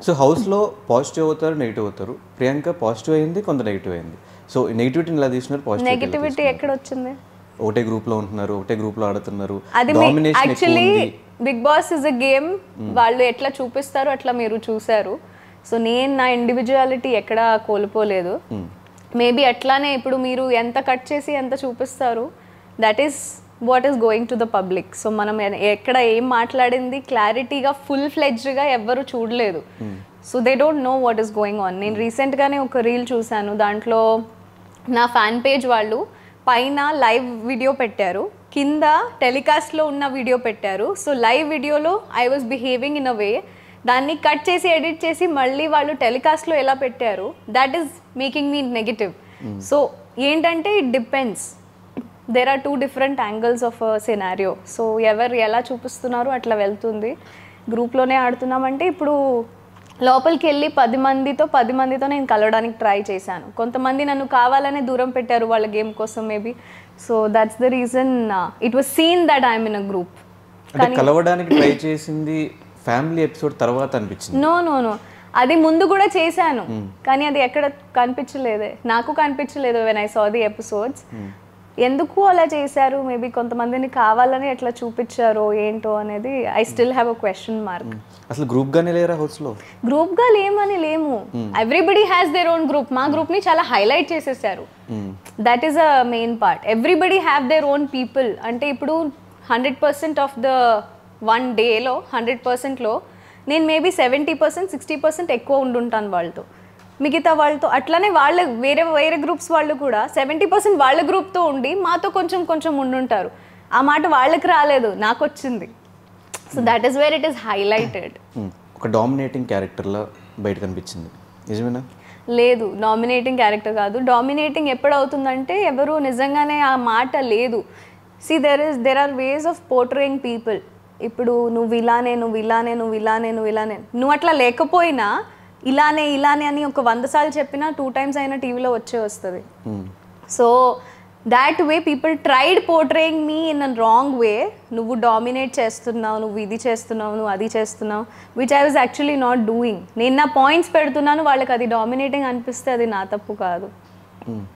So హౌస్లో positive అవుతారు, negative అవుతారు. ప్రియాంక పాజిటివ్ అయింది, కొంత నెగిటివ్ అయింది. సో నెగిటివిటీని ఎలా తీసుకున్నారు, పాజిటివ్ నెగిటివిటీ ఎక్కడ వచ్చింది? ఒకటే గ్రూప్లో ఉంటున్నారు, ఒకటే గ్రూప్లో ఆడుతున్నారు. అది actually Bigg Boss is a game. వాళ్ళు ఎట్లా చూపిస్తారు అట్లా మీరు చూసారు. సో నేను నా ఇండివిజువాలిటీ ఎక్కడ కోల్పోలేదు. మేబీ అట్లానే ఇప్పుడు మీరు ఎంత కట్ చేసి ఎంత చూపిస్తారు, that is what is going to the public. So మనం ఎక్కడ ఏం మాట్లాడింది క్లారిటీగా ఫుల్ ఫ్లెడ్జ్డ్గా ఎవ్వరు చూడలేదు. So they don't know what is going on. నేను రీసెంట్గానే ఒక రీల్ చూశాను. దాంట్లో నా ఫ్యాన్ పేజ్ వాళ్ళు పైన లైవ్ వీడియో పెట్టారు, కింద టెలికాస్ట్లో ఉన్న వీడియో పెట్టారు. సో లైవ్ వీడియోలో I was behaving in a way, దాన్ని కట్ చేసి ఎడిట్ చేసి మళ్ళీ వాళ్ళు టెలికాస్ట్లో ఎలా పెట్టారు, that is making me negative. So ఏంటంటే it depends. There are 2 different angles of scenario. So ఎవరు ఎలా చూపిస్తున్నారు అట్లా వెళ్తుంది. గ్రూప్లోనే ఆడుతున్నామంటే ఇప్పుడు లోపలికి వెళ్ళి 10 మందితో నేను కలవడానికి ట్రై చేశాను. కొంతమంది నన్ను కావాలనే దూరం పెట్టారు వాళ్ళ గేమ్ కోసం maybe. So that's the reason it was seen that I'm in a group. కలవడానికి ట్రై చేసింది ఫ్యామిలీ ఎపిసోడ్ తర్వాత అనిపించింది? నో అది ముందు కూడా చేశాను, కానీ అది ఎక్కడ కనిపించలేదే, నాకు కనిపించలేదు when I saw the episodes. ఎందుకు అలా చేశారు, మేబీ కొంతమందిని కావాలని ఎట్లా చూపించారో ఏంటో అనేది I still have a question mark. అసలు గ్రూప్ గానే లేరా హౌస్లో? గ్రూప్ గా లేము. Everybody has their own group. మా గ్రూప్ ని చాలా హైలైట్ చేసేసారు. That is a main part. Everybody have their own people. అంటే ఇప్పుడు 100% ఆఫ్ ద 1 డేలో 100%లో నేను మేబీ 70% 60% ఎక్కువ ఉండుంటాను వాళ్ళతో, మిగతా వాళ్ళతో. అట్లానే వాళ్ళ వేరే గ్రూప్స్ వాళ్ళు కూడా 70% వాళ్ళ గ్రూప్తో ఉండి మాతో కొంచెం ఉండుంటారు. ఆ మాట వాళ్ళకి రాలేదు, నాకు వచ్చింది. So that is where it is highlighted. ఒక డామినేటింగ్ క్యారెక్టర్లా బయట కనిపించింది, నిజమేనా? లేదు, డామినేటింగ్ క్యారెక్టర్ కాదు. డామినేటింగ్ ఎప్పుడు అవుతుందంటే ఎవరు నిజంగానే ఆ మాట లేదు. See there are ways of portraying people. ఇప్పుడు నువ్వు ఇలానే నువ్వు అట్లా లేకపోయినా ఇలానే అని ఒక 100 సార్లు చెప్పినా 2 times అయినా టీవీలో వస్తుంది. So that way people tried portraying me in a wrong way. నువ్వు డామినేట్ చేస్తున్నావు, నువ్వు ఇది చేస్తున్నావు, నువ్వు అది చేస్తున్నావు, which I was actually not doing. నేను నా పాయింట్స్ పెడుతున్నాను, వాళ్ళకి అది డామినేటింగ్ అనిపిస్తే అది నా తప్పు కాదు.